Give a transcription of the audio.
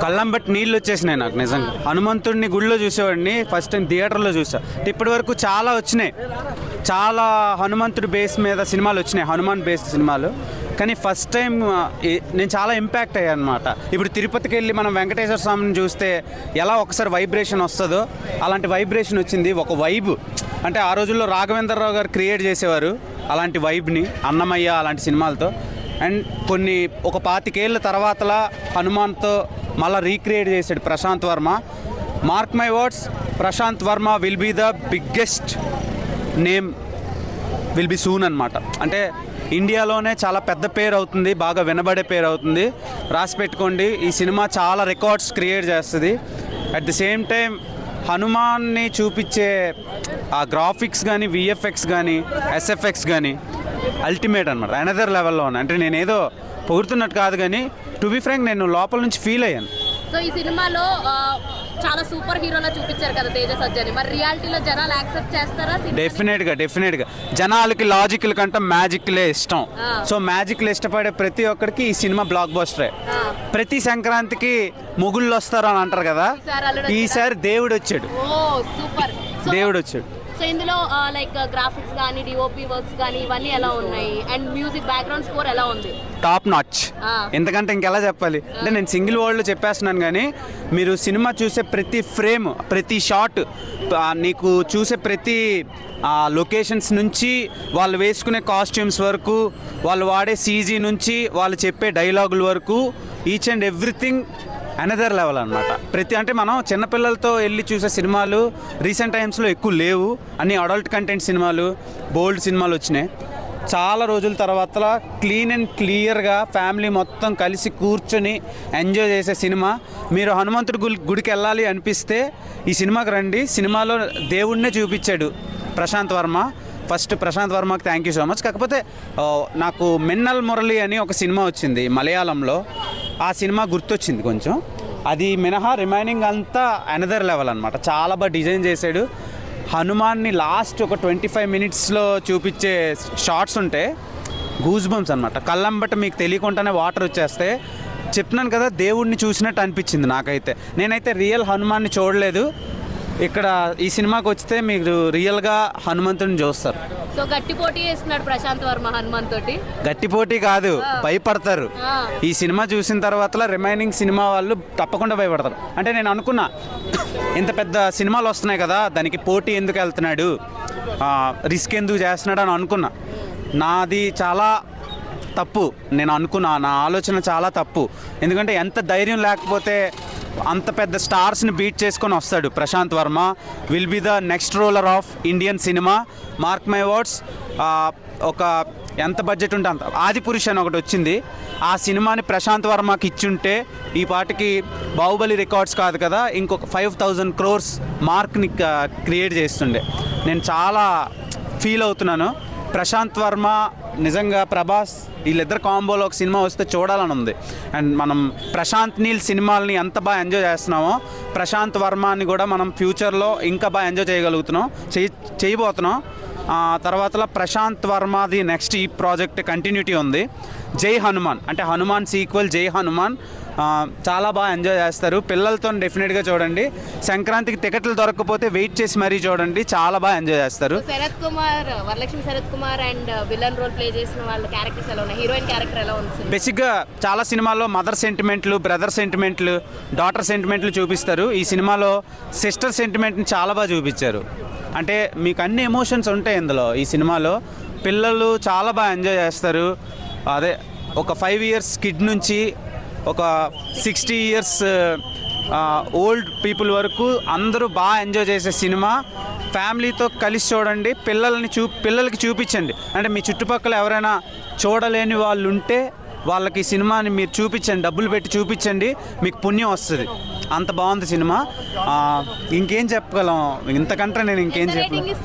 కళ్ళం బట్టి నీళ్ళు వచ్చేసినాయి నాకు నిజంగా. హనుమంతుడిని గుడిలో చూసేవాడిని, ఫస్ట్ టైం థియేటర్లో చూసా. ఇప్పటి వరకు చాలా వచ్చినాయి, చాలా హనుమంతుడి బేస్ మీద సినిమాలు వచ్చినాయి, హనుమాన్ బేస్ సినిమాలు. కానీ ఫస్ట్ టైం నేను చాలా ఇంపాక్ట్ అయ్యాను అనమాట. ఇప్పుడు తిరుపతికి వెళ్ళి మనం వెంకటేశ్వర స్వామిని చూస్తే ఎలా ఒకసారి వైబ్రేషన్ వస్తుందో అలాంటి వైబ్రేషన్ వచ్చింది. ఒక వైబ్ అంటే ఆ రోజుల్లో రాఘవేంద్రరావు గారు క్రియేట్ చేసేవారు అలాంటి వైబ్ని, అన్నమయ్య అలాంటి సినిమాలతో. అండ్ ఒక 25 ఏళ్ళ తర్వాతలా హనుమాన్తో మళ్ళీ రీక్రియేట్ చేశాడు Prashanth Varma. Mark my words, Prashanth Varma will be the biggest name, will be soon అనమాట. అంటే ఇండియాలోనే చాలా పెద్ద పేరు అవుతుంది, బాగా వినబడే పేరు అవుతుంది. రాసి పెట్టుకోండి, ఈ సినిమా చాలా రికార్డ్స్ క్రియేట్ చేస్తుంది. అట్ ది సేమ్ టైం హనుమాన్ని చూపించే ఆ గ్రాఫిక్స్ కానీ, విఎఫ్ఎక్స్ కానీ, ఎస్ఎఫ్ఎక్స్ కానీ అల్టిమేట్ అనమాట, అనదర్ లెవెల్లో ఉన్నాయి. అంటే నేను ఏదో పొగుడుతున్నట్టు కాదు, కానీ టు బి ఫ్రాంక్ నేను లోపల నుంచి ఫీల్ అయ్యాను. సో ఈ సినిమాలో చాలా సూపర్ హీరోలా చూపించారు కదా తేజ సజ్జని, మరి రియాలిటీలో జనాలు యాక్సెప్ట్ చేస్తారా? డెఫినెట్గా జనాలకి లాజికల్ కంటే మ్యాజిక్లే ఇష్టం. సో మ్యాజిక్లు ఇష్టపడే ప్రతి ఒక్కరికి ఈ సినిమా బ్లాక్ బస్టరే. ప్రతి సంక్రాంతికి మొగుళ్ళు వస్తారు అని అంటారు కదా, ఈసారి దేవుడు వచ్చాడు. దేవుడు వచ్చాడు. సో ఇందులో లైక్ గ్రాఫిక్స్ కానీ, డిఓపి వర్క్స్ కానీ ఇవన్నీ ఎలా ఉన్నాయి? అండ్ మ్యూజిక్ బ్యాక్గ్రౌండ్ స్కోర్ ఎలా ఉంది? Top notch. ఎందుకంటే ఇంకెలా చెప్పాలి అంటే నేను సింగిల్ వర్డ్లో చెప్పేస్తున్నాను, కానీ మీరు సినిమా చూసే ప్రతి ఫ్రేమ్, ప్రతి షాట్, నీకు చూసే ప్రతి లొకేషన్స్ నుంచి వాళ్ళు వేసుకునే కాస్ట్యూమ్స్ వరకు, వాళ్ళు వాడే సీజీ నుంచి వాళ్ళు చెప్పే డైలాగుల వరకు, each and everything another level అనమాట. అంటే మనం చిన్నపిల్లలతో వెళ్ళి చూసే సినిమాలు రీసెంట్ టైమ్స్లో ఎక్కువ లేవు, అన్ని అడల్ట్ కంటెంట్ సినిమాలు, బోల్డ్ సినిమాలు వచ్చినాయి. చాలా రోజుల తర్వాత క్లీన్ అండ్ క్లియర్గా ఫ్యామిలీ మొత్తం కలిసి కూర్చొని ఎంజాయ్ చేసే సినిమా. మీరు హనుమంతుడి గుడికి వెళ్ళాలి అనిపిస్తే ఈ సినిమాకి రండి. సినిమాలో దేవుడినే చూపించాడు ప్రశాంత్ వర్మ. ఫస్ట్ ప్రశాంత్ వర్మకి థ్యాంక్ యూ సో మచ్. కాకపోతే నాకు మిన్నల్ మురళి అని ఒక సినిమా వచ్చింది మలయాళంలో, ఆ సినిమా గుర్తొచ్చింది కొంచెం. అది మినహా రిమైనింగ్ అంతా అనదర్ లెవెల్ అనమాట. చాలా బాగా డిజైన్ చేశాడు. హనుమాన్ని లాస్ట్ ఒక 25 మినిట్స్లో చూపించే షార్ట్స్ ఉంటే గూస్ బంప్స్ అనమాట. కళ్ళంబట మీకు తెలియకుండానే వాటర్ వచ్చేస్తే. చెప్తున్నాను కదా, దేవుడిని చూసినట్టు అనిపించింది నాకైతే. నేనైతే రియల్ హనుమాన్ని చూడలేదు. ఇక్కడ ఈ సినిమాకి వస్తే మీరు రియల్గా హనుమంతుడిని చూస్తారు. సో గట్టి పోటీ చేస్తున్నాడు ప్రశాంత్ వర్మ హనుమాన్ తోటి. గట్టి పోటీ కాదు, భయపడతారు. ఈ సినిమా చూసిన తర్వాత రిమైనింగ్ సినిమా వాళ్ళు తప్పకుండా భయపడతారు. అంటే నేను అనుకున్నా, ఇంత పెద్ద సినిమాలు వస్తున్నాయి కదా, దానికి పోటీ ఎందుకు వెళ్తున్నాడు, రిస్క్ ఎందుకు చేస్తున్నాడు అని అనుకున్నా. నాది చాలా తప్పు, నేను అనుకున్నా, నా ఆలోచన చాలా తప్పు. ఎందుకంటే ఎంత ధైర్యం లేకపోతే అంత పెద్ద స్టార్స్ని బీట్ చేసుకొని వస్తాడు Prashanth Varma. Will be the next roller of Indian cinema, mark my words. ఒక ఎంత బడ్జెట్ ఉంటే అంత. ఆదిపురుష్ అని ఒకటి వచ్చింది, ఆ సినిమాని ప్రశాంత్ వర్మకి ఇచ్చుంటే ఈ పాటికి బాహుబలి రికార్డ్స్ కాదు కదా, ఇంకొక 5,000 crores మార్క్ని క్రియేట్ చేస్తుండే. నేను చాలా ఫీల్ అవుతున్నాను. ప్రశాంత్ వర్మ నిజంగా ప్రభాస్ వీళ్ళిద్దరు కాంబోలో ఒక సినిమా వస్తే చూడాలని ఉంది. అండ్ మనం ప్రశాంత్ నీల్ సినిమాలని ఎంత బాగా ఎంజాయ్ చేస్తున్నామో, ప్రశాంత్ వర్మని కూడా మనం ఫ్యూచర్లో ఇంకా బాగా ఎంజాయ్ చేయబోతున్నాం. తర్వాత ప్రశాంత్ వర్మది నెక్స్ట్ ఈ ప్రాజెక్ట్ కంటిన్యూటీ ఉంది. జై హనుమాన్ అంటే హనుమాన్ సీక్వెల్ జై హనుమాన్. చాలా బాగా ఎంజాయ్ చేస్తారు. పిల్లలతో డెఫినెట్గా చూడండి. సంక్రాంతికి టికెట్లు దొరకకపోతే వెయిట్ చేసి మరీ చూడండి, చాలా బాగా ఎంజాయ్ చేస్తారు. Varalaxmi Sarath Kumar and villain role play చేసిన వాళ్ళ క్యారెక్టర్స్ ఎలా ఉన్నాయి? హీరోయిన్ క్యారెక్టర్ ఎలా ఉంది? బేసిక్గా చాలా సినిమాల్లో మదర్ సెంటిమెంట్లు, బ్రదర్ సెంటిమెంట్లు, డాటర్ సెంటిమెంట్లు చూపిస్తారు. ఈ సినిమాలో సిస్టర్ సెంటిమెంట్ని చాలా బాగా చూపించారు. అంటే మీకు అన్ని ఎమోషన్స్ ఉంటాయి ఇందులో. ఈ సినిమాలో పిల్లలు చాలా బాగా ఎంజాయ్ చేస్తారు. అదే ఒక 5 years కిడ్ నుంచి ఒక 60 years ఓల్డ్ పీపుల్ వరకు అందరూ బాగా ఎంజాయ్ చేసే సినిమా. ఫ్యామిలీతో కలిసి చూడండి, పిల్లలకి చూపించండి. అంటే మీ చుట్టుపక్కల ఎవరైనా చూడలేని వాళ్ళు ఉంటే వాళ్ళకి సినిమాని మీరు చూపించండి, డబ్బులు పెట్టి చూపించండి, మీకు పుణ్యం వస్తుంది. అంత బాగుంది సినిమా. ఇంకేం చెప్పగలం ఇంతకంటే, నేను ఇంకేం చెప్పను.